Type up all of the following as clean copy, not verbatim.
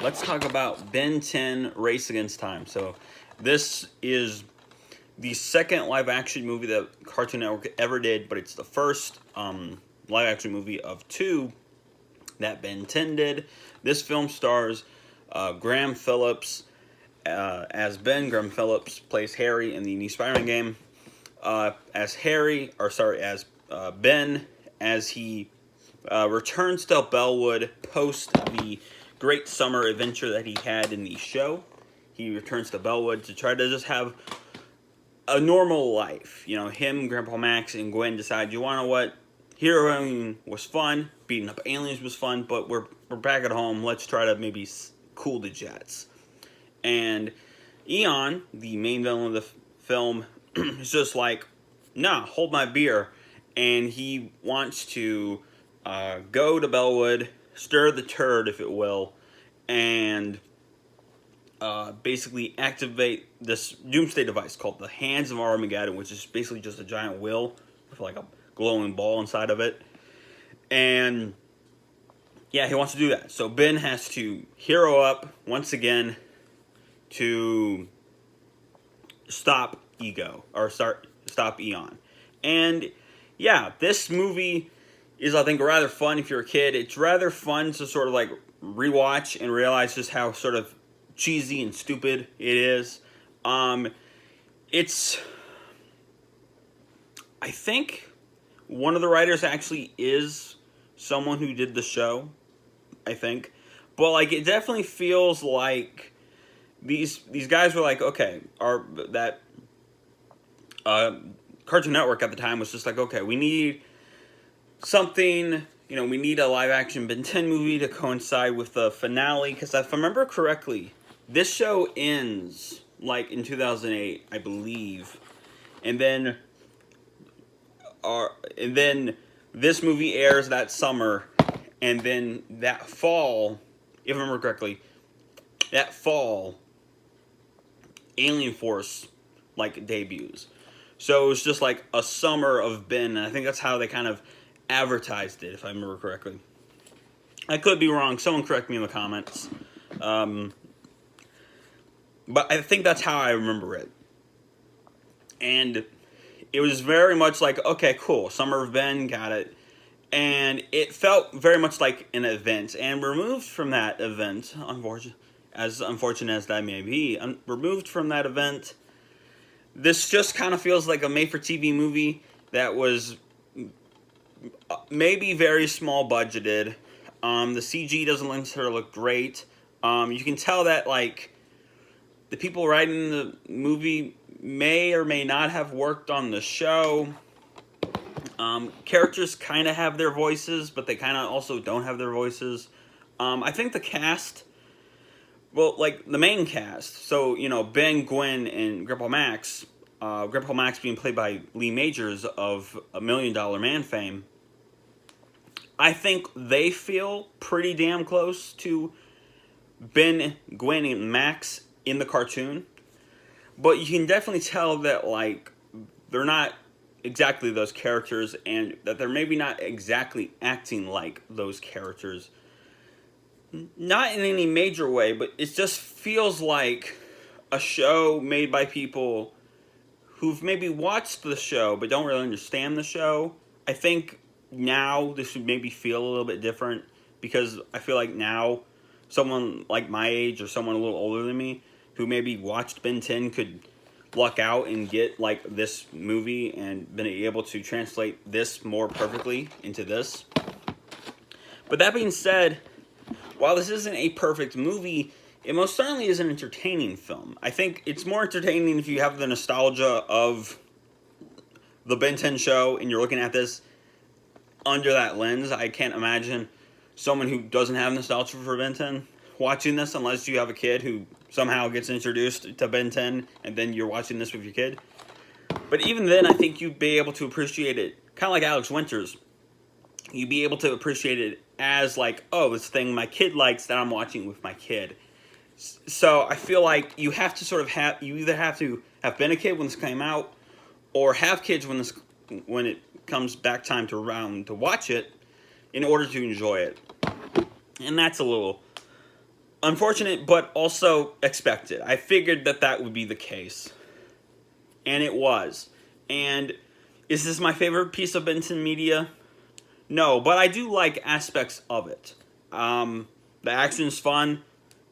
let's talk about Ben 10 Race Against Time. So, this is the second live action movie that Cartoon Network ever did, but it's the first live action movie of two that Ben 10 did. This film stars Graham Phillips as Ben. Graham Phillips plays Harry in the new Spider-Man game. As Ben, as he returns to Bellwood post the great summer adventure that he had in the show. He returns to Bellwood to try to just have a normal life. You know, him, Grandpa Max, and Gwen decide, you want to know what? Heroing was fun, beating up aliens was fun, but we're back at home. Let's try to maybe cool the jets. And Eon, the main villain of the film, is just like, nah, hold my beer. And he wants to go to Bellwood, stir the turd, if it will, and basically activate this doomsday device called the Hands of Armageddon, which is basically just a giant wheel with like a glowing ball inside of it. And yeah, he wants to do that. So Ben has to hero up once again to stop stop Eon. And yeah, this movie is, I think, rather fun if you're a kid. It's rather fun to sort of like rewatch and realize just how sort of cheesy and stupid it is. It's, I think one of the writers actually is someone who did the show, I think. But like, it definitely feels like these guys were like, okay, Cartoon Network at the time was just like, okay, we need something, we need a live action Ben 10 movie to coincide with the finale. Because if I remember correctly, this show ends like in 2008, I believe. And then this movie airs that summer. And then that fall, if I remember correctly, Alien Force like debuts. So it was just like a summer of Ben, and I think that's how they kind of advertised it, if I remember correctly. I could be wrong. Someone correct me in the comments. But I think that's how I remember it. And it was very much like, okay, cool, Summer of Ben, got it. And it felt very much like an event. And removed from that event, as unfortunate as that may be, removed from that event, this just kind of feels like a made-for-TV movie that was maybe very small budgeted. The CG doesn't necessarily look great. You can tell that like the people writing the movie may or may not have worked on the show. Characters kind of have their voices, but they kind of also don't have their voices. I think the cast, well, like the main cast, so, Ben, Gwen, and Grandpa Max being played by Lee Majors of $1 Million Man fame, I think they feel pretty damn close to Ben, Gwen, and Max in the cartoon. But you can definitely tell that, like, they're not exactly those characters, and that they're maybe not exactly acting like those characters. Not in any major way, but it just feels like a show made by people who've maybe watched the show but don't really understand the show. I think now this would maybe feel a little bit different, because I feel like now someone like my age or someone a little older than me who maybe watched Ben 10 could luck out and get like this movie and been able to translate this more perfectly into this. But that being said, while this isn't a perfect movie, it most certainly is an entertaining film. I think it's more entertaining if you have the nostalgia of the Ben 10 show and you're looking at this under that lens. I can't imagine someone who doesn't have nostalgia for Ben 10 watching this, unless you have a kid who somehow gets introduced to Ben 10 and then you're watching this with your kid. But even then, I think you'd be able to appreciate it, kind of like Alex Winters. You'd be able to appreciate it as like, oh, this thing my kid likes that I'm watching with my kid. So I feel like you have to sort of you either have to have been a kid when this came out, or have kids when it comes back time to watch it, in order to enjoy it. And that's a little unfortunate, but also expected. I figured that that would be the case. And it was. And is this my favorite piece of Benson media? No, but I do like aspects of it. The action's fun.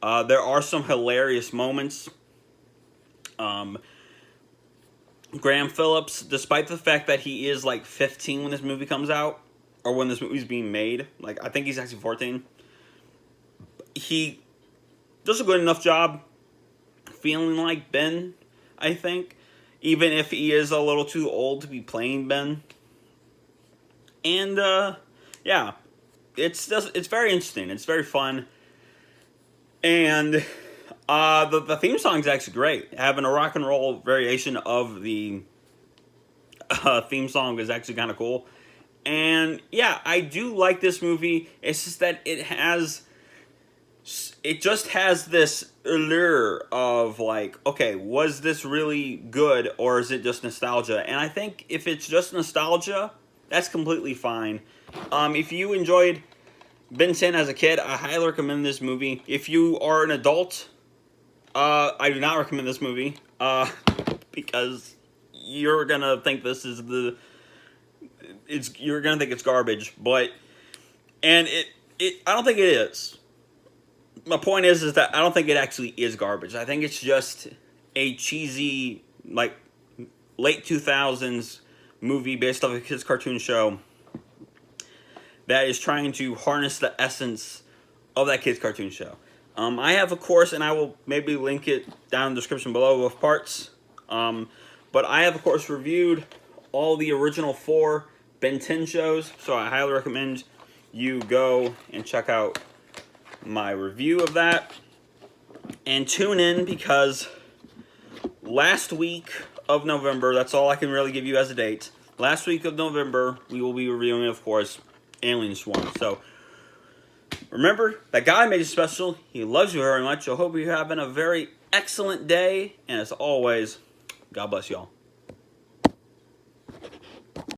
There are some hilarious moments. Graham Phillips, despite the fact that he is like 15 when this movie comes out, or when this movie's being made, like I think he's actually 14, he does a good enough job feeling like Ben, I think, even if he is a little too old to be playing Ben. And yeah, it's very interesting. It's very fun, and the theme song's actually great. Having a rock and roll variation of the theme song is actually kind of cool. And yeah, I do like this movie. It's just that it just has this allure of like, okay, was this really good or is it just nostalgia? And I think if it's just nostalgia, that's completely fine. If you enjoyed Ben 10 as a kid, I highly recommend this movie. If you are an adult, I do not recommend this movie because you're gonna think this is you're gonna think it's garbage, and I don't think it is. My point is that I don't think it actually is garbage. I think it's just a cheesy, like, late 2000s movie based off a kid's cartoon show that is trying to harness the essence of that kid's cartoon show. I have a course, and I will maybe link it down in the description below with parts. But I have, of course, reviewed all the original 4 Ben 10 shows, so I highly recommend you go and check out my review of that. And tune in, because last week of November, that's all I can really give you as a date. Last week of November, we will be reviewing, of course, Alien Swarm. So remember that God made you special. He loves you very much. I hope you're having a very excellent day. And as always, God bless y'all.